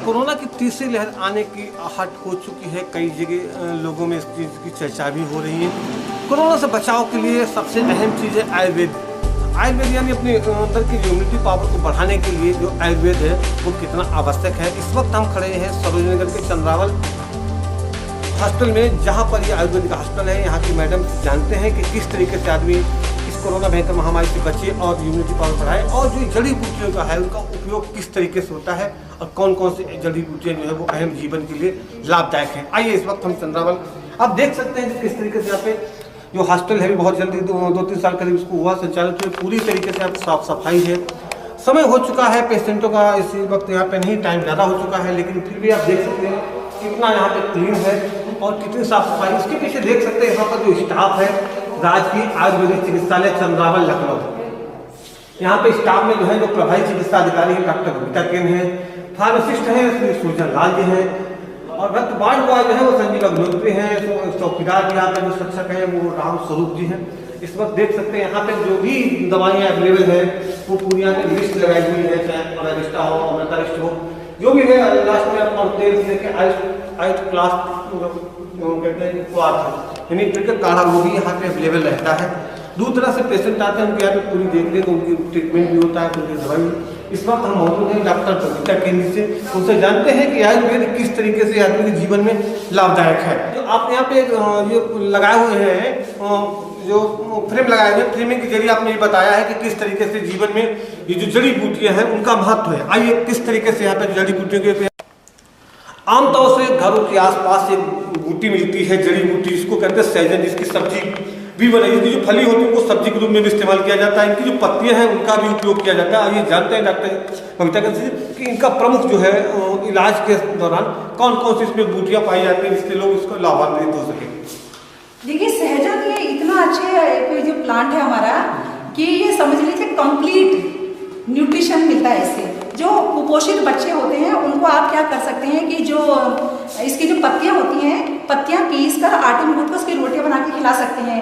Corona की तीसरी लहर आने की आहट हो चुकी है। कई जगह लोगों में इस चीज़ की चर्चा भी हो रही है। कोरोना से बचाव के लिए सबसे अहम चीज़ है आयुर्वेद। आयुर्वेद यानी अपने अंदर की इम्यूनिटी पावर को बढ़ाने के लिए जो आयुर्वेद है वो कितना आवश्यक है। इस वक्त हम खड़े हैं सरोजनी नगर के चंद्रावल हॉस्पिटल में, जहाँ पर ये आयुर्वेदिक हॉस्पिटल है। यहाँ की मैडम जानते हैं कि किस तरीके से आदमी इस कोरोना भयंकर महामारी से बचे और इम्यूनिटी पावर बढ़ाए, और जो जड़ी बूटियों का है उनका उपयोग किस तरीके से होता है और कौन कौन सी जड़ी बूटियाँ जो है वो अहम जीवन के लिए लाभदायक हैं। आइए इस वक्त हम चंद्रावल आप देख सकते हैं कि किस तरीके से यहाँ पे जो हॉस्पिटल है बहुत जल्दी 2-3 साल करीब इसको हुआ संचालित हुए। पूरी तरीके से आप साफ सफाई है, समय हो चुका है पेशेंटों का इस वक्त यहाँ पे नहीं, टाइम ज़्यादा हो चुका है, लेकिन फिर भी आप देख सकते हैं कितना यहाँ पे क्लीन है और कितनी साफ सफाई। इसके पीछे देख सकते हैं यहाँ पर जो स्टाफ है राजकीय आयुर्वेदिक चिकित्सालय चंद्रावल लखनऊ। यहाँ पे स्टाफ में जो है जो प्रभारी चिकित्सा अधिकारी है डॉक्टर बबीता केन है, फार्मासिस्ट हैं श्री सुरजन लाल जी हैं, और रक्त बाढ़ हुआ जो है वो संजीव अग्निहोत्री हैं। चौकीदार यहाँ पे जो शिक्षक हैं वो राम स्वरूप जी हैं। इस वक्त देख सकते हैं यहाँ पे जो भी दवाइयाँ अवेलेबल है वो पूरी यहाँ पे लिस्ट लगाई हुई है, चाहे अमेरिस्टा हो अमेरिका हो जो भी है। लास्ट में आप तेल से लेकर आइट क्लास कहते हैं यानी क्रिटिकल काढ़ा वो भी यहाँ पे अवेलेबल रहता है। दूर तरह से पेशेंट आते हैं, उनके यहाँ पे पूरी देखरेख उनकी ट्रीटमेंट भी होता है, उनकी दवाई। इस वक्त हम मौजूद हैं डॉक्टर बबीता केन जी से, उनसे जानते हैं कि आयुर्वेद किस तरीके से आदमी के जीवन में लाभदायक है। जो आप यहाँ पे ये लगाए हुए हैं जो फ्रेम लगाए हुए, फ्रेमिंग के जरिए आपने ये बताया है कि किस तरीके से जीवन में ये जो जड़ी बूटियाँ हैं उनका महत्व है। आइए किस तरीके से यहाँ पे जड़ी बूटियों के आमतौर से घरों के आसपास एक बूटी मिलती है जड़ी बूटी, इसको कहते हैं सहजन, जिसकी सब्जी भी बनाई, इसकी जो फली होती है वो सब्जी के रूप में भी इस्तेमाल किया जाता है। इनकी जो पत्तियां हैं उनका भी उपयोग किया जाता है। ये जानते हैं डॉक्टर बबीता केन जी कि इनका प्रमुख जो है इलाज के दौरान कौन कौन सी इसमें बूटियाँ पाई जाती हैं जिससे लोग इसको लाभान्वित हो सके। देखिए सहजन ये इतना अच्छे जो प्लांट है हमारा कि ये समझ लीजिए कंप्लीट न्यूट्रिशन मिलता है इससे। जो कुपोषित बच्चे होते हैं उनको आप क्या कर सकते हैं कि जो इसकी जो पत्तियां होती हैं, पत्तियां पीस कर आटे में गूंथ कर उसकी रोटियां बना के खिला सकते हैं।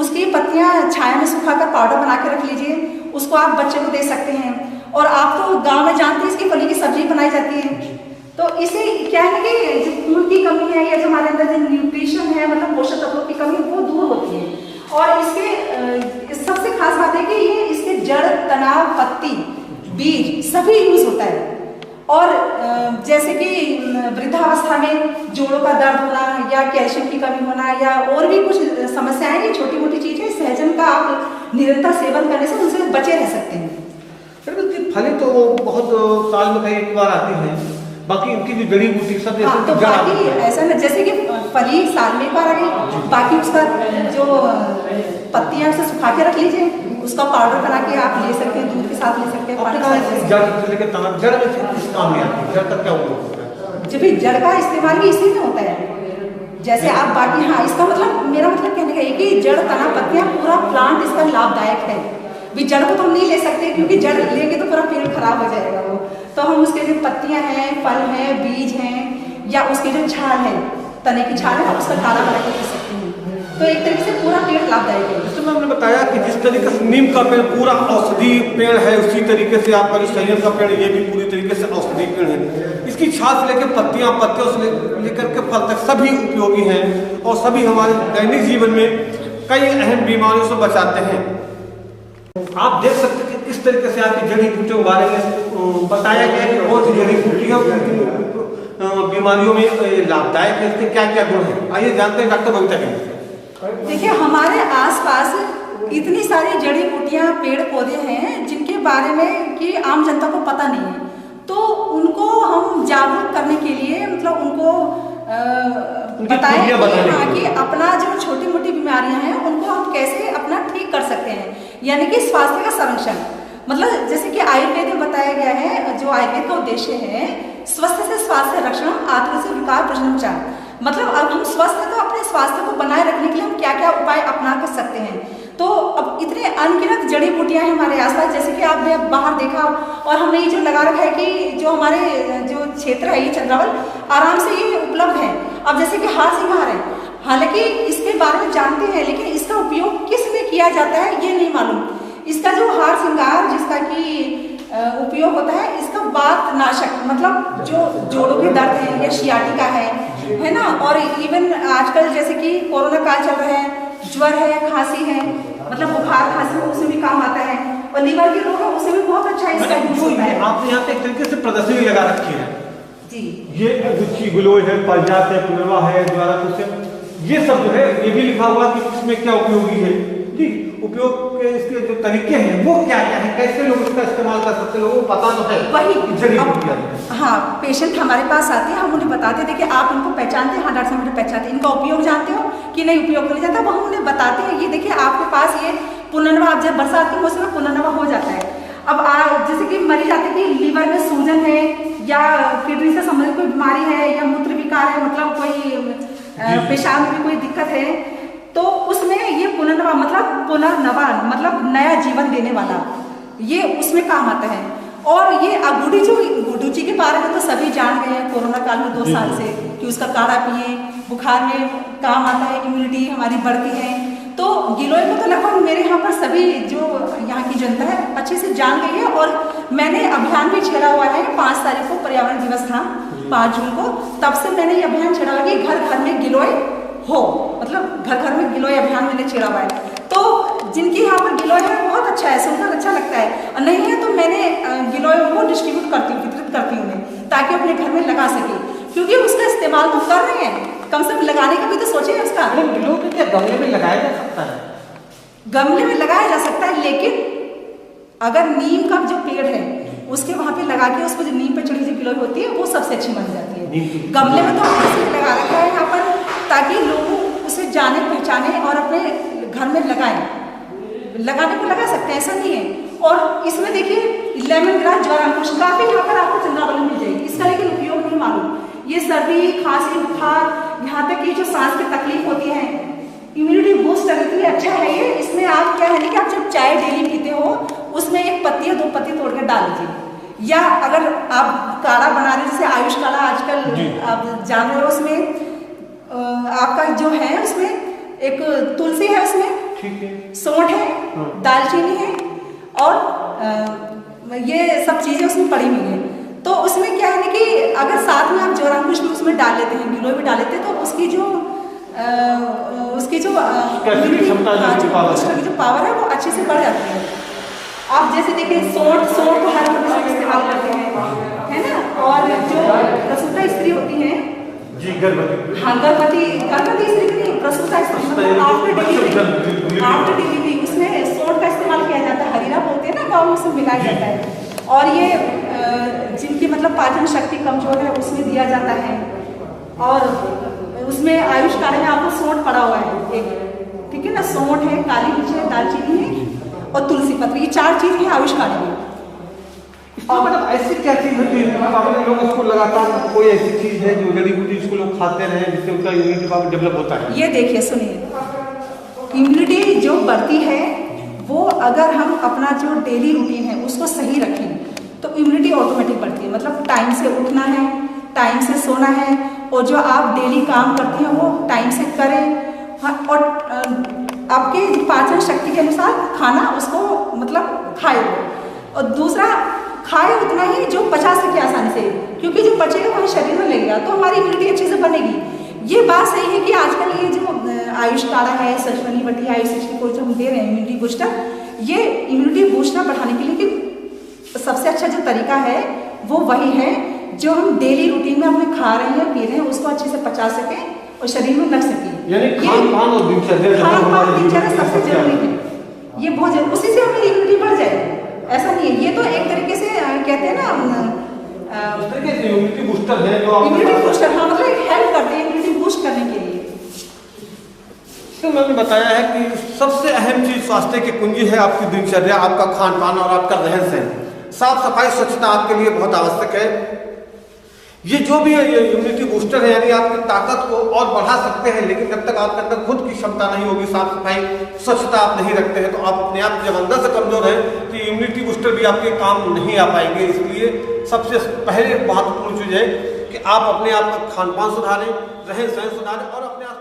उसकी पत्तियां छाया में सुखाकर पाउडर बना के रख लीजिए, उसको आप बच्चे को दे सकते हैं। और आप तो गांव में जानते हैं इसकी फली की सब्जी बनाई जाती है। तो इसे क्या है कि जो खून की कमी है या जो हमारे अंदर जो न्यूट्रिशन है मतलब पोषक तत्वों की कमी वो दूर होती है। और इसके सबसे खास बात है कि ये इसके जड़, तना, पत्ती, बीज सभी यूज होता है। और जैसे कि वृद्धावस्था में जोड़ों का दर्द होना या कैल्शियम की कमी होना या और भी कुछ समस्याएं, ये छोटी मोटी चीजें सहजन का आप निरंतर सेवन करने से उनसे बचे रह सकते हैं। फली तो बहुत साल में कहीं एक बार आती है, बाकी इनकी जो जड़ी बूटी सब तो बाकी ऐसा ना जैसे कि फली साल में एक बार आ गई, बाकी उसका जो पत्तियां उसे सुखा के रख लीजिए, उसका पाउडर बना के आप ले सकते हैं, दूध के साथ ले सकते हैं, पानी के साथ। जड़ में किस काम में आती है, जड़ तक क्या उपयोग होता है? जब जड़ का इस्तेमाल भी इसी में होता है। जैसे आप बाकी हाँ इसका मतलब मेरा मतलब कहने का है कि जड़, तना, पत्तियां पूरा प्लांट इसका लाभदायक है। भी जड़ को तो हम नहीं ले सकते क्योंकि जड़ लेंगे तो पूरा पेड़ खराब हो जाएगा वो। तो हम उसके जो पत्तियां हैं, फल हैं, बीज हैं या उसके जो छाल है, तने की छाल है, उसका काढ़ा बना के पी सकते हैं। तो एक तरीके से पूरा पेड़ लाभदायक है। जैसे मैंने बताया कि जिस तरीके से नीम का पेड़ पूरा औषधि पेड़ है, उसी तरीके से आपका जो सहजन का पेड़ ये भी पूरी तरीके से औषधि पेड़ है। इसकी छाल से लेकर पत्तियां, पत्तियों से लेकर के फल तक सभी उपयोगी हैं और सभी हमारे दैनिक जीवन में कई अहम बीमारियों से बचाते हैं। आप देख सकते हैं कि इस तरीके से आपकी जड़ी बूटियों के बारे में बताया गया है कि कौन सी जड़ी बूटियां बीमारियों में लाभदायक है, इसके क्या क्या गुण है। आइए जानते हैं डॉक्टर बबीता केन जी। देखिए हमारे आसपास इतनी सारी जड़ी बूटियां, पेड़ पौधे हैं जिनके बारे में कि आम जनता को पता नहीं है। तो उनको हम जागरूक करने के लिए मतलब उनको बताएं कि अपना जो छोटी मोटी बीमारियां हैं उनको हम कैसे अपना ठीक कर सकते हैं, यानी कि स्वास्थ्य का संरक्षण। मतलब जैसे कि आयुर्वेद में बताया गया है, जो आयुर्वेद का उद्देश्य है स्वस्थ से स्वास्थ्य रक्षण, आत्म से विकार प्रश्नोपचार। मतलब अब हम स्वस्थ तो अपने स्वास्थ्य को बनाए रखने के लिए हम क्या क्या उपाय अपना कर सकते हैं। तो अब इतने अनगिनत जड़ी बूटियां हैं हमारे आसपास, जैसे कि आपने बाहर देखा और हमने ये जो लगा रखा है कि जो हमारे जो क्षेत्र है ये चंद्रावल आराम से ये उपलब्ध है। अब जैसे कि हार सिंगार है, हालांकि इसके बारे में जानते हैं लेकिन इसका उपयोग किस में किया जाता है ये नहीं मालूम। इसका जो हार सिंगार जिसका कि उपयोग होता है इसका वात नाशक, मतलब जो जोड़ों के दर्द है या सियाटिका है ना, और इवन आजकल जैसे कि कोरोना काल चल रहा है, ज्वर है, खांसी है, मतलब बुखार खांसी उसमें भी काम आता है, और लीवर के रोग है उसमें भी बहुत अच्छा इसका यूज होता है। आपने यहाँ पे एक तरीके से प्रदर्शनी लगा रखी है जी, ये रुचि ग्लोय है, पारिजात है, पुनर्वा है, ज्वाराकुश है, ये सब जो है ये भी लिखा हुआ कि इसमें क्या उपयोगी है, ठीक, उपयोग के इसके जो तरीके हैं वो क्या क्या है, कैसे लोग इसका इस्तेमाल कर सकते हैं, लोगों को पता तो है वही जड़ी बूटियां है। हाँ, पेशेंट हमारे पास आते हैं, हम उन्हें बताते हैं, देखिए आप इनको पहचानते हैं, हाँ डॉक्टर साहब मुझे पहचानते हैं, इनका उपयोग जानते हो कि नहीं उपयोग नहीं जानता, वो हम उन्हें बताते हैं, ये देखिए आपके पास ये पुनर्नवा, आप जब बरसात के मौसम में पुनर्नवा हो जाता है। अब जैसे कि मरीज आते हैं कि लीवर में सूजन है या किडनी से संबंधित कोई बीमारी है या मूत्र विकार है, मतलब कोई पेशाब में भी कोई दिक्कत है, तो उसमें ये पुनर्नवा मतलब पुनर्नवान मतलब नया जीवन देने वाला, ये उसमें काम आता है। और ये गुडुची के बारे में तो सभी जान गए हैं कोरोना काल में 2 साल से कि उसका काढ़ा पिए, बुखार में काम आता है, इम्यूनिटी हमारी बढ़ती है। तो गिलोय को तो लगभग मेरे यहाँ पर सभी जो यहाँ की जनता है अच्छे से जान गई है, और मैंने अभियान भी छेड़ा हुआ है। 5 तारीख को पर्यावरण दिवस था, 5 जून को, तब से मैंने ये अभियान छेड़ा हुआ है कि घर घर में गिलोय हो, मतलब घर घर में गिलोय अभियान मैंने छेड़ा हुआ है। तो जिनकी यहाँ पर गिलोय है बहुत अच्छा है, सुनकर अच्छा लगता है, और नहीं है तो मैंने गिलोय को डिस्ट्रीब्यूट करती हूँ, वितरित करती हूँ उन्हें, ताकि अपने घर में लगा सके, क्योंकि उसका इस्तेमाल तो कर रहे हैं, कम से कम लगाने का भी तो सोचिए उसका। गिलोय को क्या गमले में लगाया जा सकता है? गमले में लगाया जा सकता है, लेकिन अगर नीम का जो पेड़ है उसके वहां पे लगा के उसको जो नीम पे चढ़ी हुई गिलोय होती है वो सबसे अच्छी मानी जाती है। गमले में तो हमने लगा रखा है यहाँ पर, ताकि लोग उसे जाने पहचाने और अपने घर में लगाएं, लगाने को लगा सकते हैं, ऐसा नहीं है। और इसमें देखिए लेमन ग्रास, ज्वाराकुश, काफी यहाँ पर आपको चंद्रावली मिल जाएगी, इसका लेकिन उपयोग नहीं मालूम। ये सर्दी, खांसी, बुखार, यहाँ तक कि जो सांस की तकलीफ होती है, इम्यूनिटी बूस्ट करने के लिए अच्छा है ये। इसमें आप क्या है कि आप जब चाय डेली पीते हो उसमें 1 पत्ती या 2 पत्ती तोड़ कर डाल दीजिए, या अगर आप काढ़ा बना रहे, जैसे आयुष काढ़ा आजकल आप जान रहे हो, उसमें आपका जो है उसमें एक तुलसी है, उसमें ठीक है, सौंठ है, दालचीनी है, और ये सब चीजें उसमें पड़ी हुई है। तो उसमें क्या है कि अगर साथ में आप ज्वाराकुश भी उसमें डाल लेते हैं, गिलोय भी डाल लेते हैं, तो उसकी जो पावर है वो अच्छे से बढ़ जाती है। आप जैसे देखिए सौंठ को हर इस्तेमाल करते हैं, है ना, और जो प्रसूता स्त्री होती है जी, गर्भवती, हाँ गर्भवती स्त्री की नहीं, प्रसूता स्त्री आफ्टर डिलीवरी उसमें सौंठ का इस्तेमाल किया जाता है, हरीरा बोलते हैं ना गाँव में, उसमें मिलाया जाता है। और ये जिनकी मतलब पाचन शक्ति कमजोर है उसमें दिया जाता है। और उसमें आयुष काढ़े में आपको सौंठ पड़ा हुआ है एक, ठीक है ना, सौंठ है, काली मिर्च है, दालचीनी है और तुलसी पत्र, ये 4 चीज है आयुष काढ़े में। और मतलब ऐसी क्या चीज है कि लोग इसको लगातार, कोई ऐसी चीज है जो जड़ी बूटी जिसको लोग खाते रहे जिससे उनका इम्यूनिटी पावर डेवलप होता है? ये देखिए सुनिए, इम्यूनिटी जो बढ़ती है वो अगर हम अपना जो डेली रूटीन है उसको सही रखें तो इम्यूनिटी ऑटोमेटिक बढ़ती है। मतलब टाइम से उठना है, टाइम से सोना है, और जो आप डेली काम करते हैं वो टाइम से करें। हाँ, और आपके पाचन शक्ति के अनुसार खाना उसको मतलब खाए, और दूसरा खाए उतना ही जो पचा सके आसानी से, क्योंकि जो पचेगा वही शरीर में लगेगा तो हमारी इम्यूनिटी अच्छे से बनेगी। ये बात सही है कि आजकल ये जो आयुष काढ़ा है, सचवनी बटी आयुष को जो हम दे रहे हैं इम्यूनिटी बूस्टर, ये इम्यूनिटी बूस्टर बढ़ाने के लिए सबसे अच्छा जो तरीका है वो वही है जो हम डेली रूटीन में अपने खा रहे हैं, पी रहे हैं, उसको अच्छे से पचा सके और शरीर में लग सके। यानी खान-पान और दिनचर्या सबसे जरूरी है, ये बहुत जरूरी, उसी से हमारी इम्यूनिटी बढ़ जाएगी। ऐसा नहीं है, ये तो एक तरीके से कहते हैं ना इम्यूनिटी बूस्टर है, जो इम्यूनिटी बूस्टर, हाँ मतलब हेल्प करते हैं इम्यूनिटी बूस्ट करने के लिए। तो मैंने बताया है कि सबसे अहम चीज स्वास्थ्य की कुंजी है आपकी दिनचर्या, आपका खान-पान और आपका रहन-सहन। साफ सफाई स्वच्छता आपके लिए बहुत आवश्यक है। ये जो भी है ये इम्यूनिटी बूस्टर है, यानी आपकी ताकत को और बढ़ा सकते हैं, लेकिन जब तक आपके अंदर खुद की क्षमता नहीं होगी, साफ सफाई स्वच्छता आप नहीं रखते हैं, तो आप अपने आप जब अंदर से कमजोर है तो इम्यूनिटी बूस्टर भी आपके काम नहीं आ पाएंगे। इसलिए सबसे पहले महत्वपूर्ण चीज है कि आप अपने आप का खान-पान सुधारें, रहन-सहन सुधारें और अपने आस